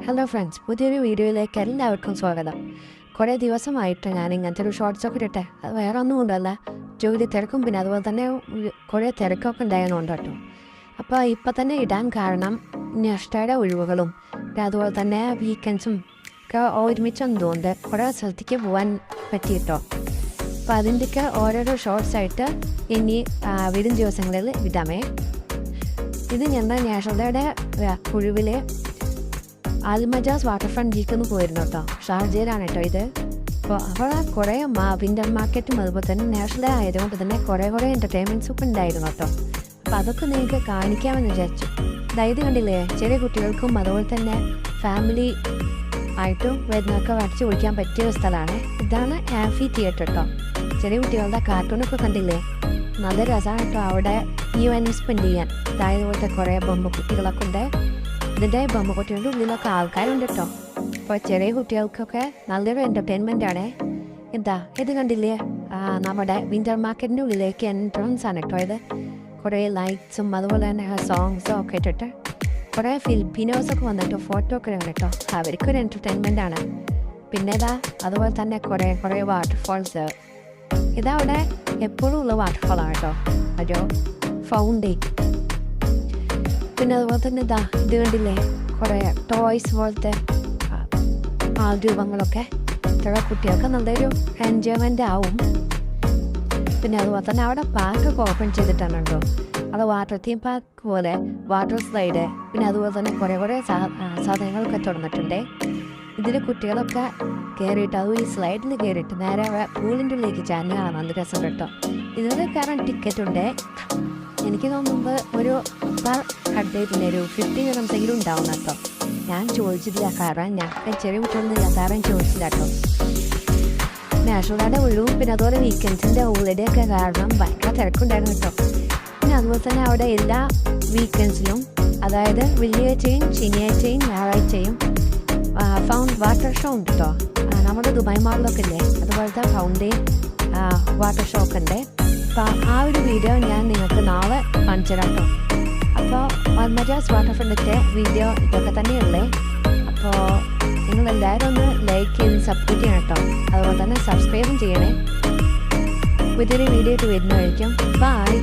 Hello friends, പുതിയൊരു വീഡിയോയിലേക്ക് എല്ലാവർക്കും സ്വാഗതം. കുറേ ദിവസമായിട്ട് ഞാൻ ഇങ്ങനത്തെ ഒരു ഷോർട്സൊക്കെ ഇട്ടെ. അത് വേറെ ഒന്നും കൊണ്ടല്ല, ജോലി തിരക്കും പിന്നെ അതുപോലെ തന്നെ കുറേ തിരക്കൊക്കെ ഉണ്ടായതുകൊണ്ട് കേട്ടോ. അപ്പോൾ ഇപ്പം തന്നെ ഇടാൻ കാരണം നെസ്റ്റയുടെ ഒഴിവുകളും പിന്നെ അതുപോലെ തന്നെ വീക്കെൻഡ്സും ഒക്കെ ഒരുമിച്ചൊന്നുകൊണ്ട് കുറേ സ്ഥലത്തേക്ക് പോകാൻ പറ്റിയിട്ടോ. അപ്പോൾ അതിൻ്റെയൊക്കെ ഓരോരോ ഷോർട്സായിട്ട് ഇനി വരും ദിവസങ്ങളിൽ ഇടാമേ. ഇത് ഞങ്ങൾ നാഷണലയുടെ ഒഴിവിലെ അൽമജാസ് വാട്ടർ ഫ്രണ്ടിലേക്ക് ഒന്ന് പോയിരുന്നു കേട്ടോ. ഷാർജയിലാണ് കേട്ടോ ഇത്. അപ്പോൾ അവിടെ കുറേ വിൻ്റർ മാർക്കറ്റും അതുപോലെ തന്നെ നാഷണൽ ആയതുകൊണ്ട് തന്നെ കുറേ എൻ്റർടൈൻമെൻറ്റ്സൊക്കെ ഉണ്ടായിരുന്നു കേട്ടോ. അപ്പോൾ അതൊക്കെ നിങ്ങൾക്ക് കാണിക്കാമെന്ന് വിചാരിച്ചു. അതായത് കണ്ടില്ലേ, ചെറിയ കുട്ടികൾക്കും അതുപോലെ തന്നെ ഫാമിലി ആയിട്ടും വരുന്നതൊക്കെ വരച്ച് കുളിക്കാൻ പറ്റിയ ഒരു സ്ഥലമാണ്. ഇതാണ് ആംഫി തിയേറ്റർ കേട്ടോ. ചെറിയ കുട്ടികളുടെ കാർട്ടൂണൊക്കെ കണ്ടില്ലേ, നല്ല രസമാണ് കേട്ടോ അവിടെ സ്പെൻഡ് ചെയ്യാൻ. അതായത് പോലത്തെ കുറേ ബൊമ്മ കുട്ടികളൊക്കെ ഉണ്ട്. ഇതിൻ്റെ ബൊമ്മക്കുട്ടികളുടെ ഉള്ളിലൊക്കെ ആൾക്കാരുണ്ട് കേട്ടോ. അപ്പോൾ ചെറിയ കുട്ടികൾക്കൊക്കെ നല്ലൊരു എൻ്റർടൈൻമെൻ്റ് ആണ്. എന്താ ഇത് കണ്ടില്ലേ, നമ്മുടെ വിൻ്റർ മാർക്കറ്റിൻ്റെ ഉള്ളിലേക്ക് എൻട്രൻസ് ആണ് കേട്ടോ ഇത്. കുറേ ലൈറ്റ്സും അതുപോലെ തന്നെ സോങ്സും ഒക്കെ ഇട്ടിട്ട് കുറേ ഫിലിപ്പീനോസൊക്കെ വന്നിട്ട് ഫോട്ടോ ഒക്കെ ഉണ്ട് കേട്ടോ. അവർക്കൊരു എൻ്റർടൈൻമെൻ്റ് ആണ്. പിന്നെ അതുപോലെ തന്നെ കുറേ വാട്ടർഫോൾസ്. ഇതവിടെ എപ്പോഴും ഉള്ള വാട്ടർഫോളാണ് കേട്ടോ, ഒരു ഫൗണ്ടൈൻ. പിന്നെ അതുപോലെ തന്നെ ഇത് കണ്ടില്ലേ, കുറേ ടോയ്സ് പോലത്തെ രൂപങ്ങളൊക്കെ. ഇത്ര കുട്ടികൾക്ക് നല്ലൊരു എൻജോയ്മെൻ്റ് ആവും. പിന്നെ അതുപോലെ തന്നെ അവിടെ പാർക്കൊക്കെ ഓപ്പൺ ചെയ്തിട്ടാണ് കേട്ടോ. അവിടെ വാട്ടർ തീം പാർക്ക് പോലെ വാട്ടർ സ്ലൈഡ് പിന്നെ അതുപോലെ തന്നെ കുറേ സാധനങ്ങളൊക്കെ തുറന്നിട്ടുണ്ട്. ഇതിൽ കുട്ടികളൊക്കെ കയറിയിട്ട് അതും ഈ സ്ലൈഡിൽ കയറിയിട്ട് നേരെ പൂളിൻ്റെ ഉള്ളിലേക്ക് ചാഞ്ഞാണ് നല്ല രസം കേട്ടോ. ഇതിൽ കയറാൻ ടിക്കറ്റ് ഉണ്ട്. എനിക്ക് തോന്നുന്നത് ഒരു ഹഡ്ഡേറ്റിന് ഒരു 50 dirhams ഉണ്ടാവും കേട്ടോ. ഞാൻ ചോദിച്ചിട്ടില്ല കാരണം ഞങ്ങൾക്ക് ചെറിയ കുട്ടികളൊന്നും കയറാൻ ചോദിച്ചില്ല കേട്ടോ. നാഷണലുടെ ഒഴിവും പിന്നെ അതുപോലെ വീക്കെൻഡ്സിൻ്റെ ഹോളിഡേ ഒക്കെ കാരണം ഭയങ്കര തിരക്കുണ്ടായിരുന്നു കേട്ടോ. പിന്നെ അതുപോലെ തന്നെ അവിടെ എല്ലാ വീക്കെൻഡ്സിലും, അതായത് വെള്ളിയാഴ്ചയും ശനിയാഴ്ചയും ഞായറാഴ്ചയും വാട്ടർ ഷോ ഉണ്ട് കേട്ടോ. നമ്മുടെ ദുബായ് മാളിലൊക്കെ ഇല്ലേ, അതുപോലത്തെ ഫൗണ്ടൈൻ വാട്ടർ ഷോ ഒക്കെ ഉണ്ട്. അപ്പോൾ ആ ഒരു വീഡിയോ ഞാൻ നിങ്ങൾക്ക് നാളെ കാണിച്ചു തരാം കേട്ടോ. അപ്പോൾ അൽമജാസ് വാട്ടർ ഫ്രണ്ടിൻ്റെ വീഡിയോ ഇതൊക്കെ തന്നെയുള്ളേ. അപ്പോൾ നിങ്ങളെല്ലാവരും ഒന്ന് ലൈക്ക് ചെയ്ത് സപ്പോർട്ട് ചെയ്യണം കേട്ടോ. അതുപോലെ തന്നെ സബ്സ്ക്രൈബും ചെയ്യണേ. പുതിയൊരു വീഡിയോ ആയിട്ട് വരുന്നതായിരിക്കും. ബൈ.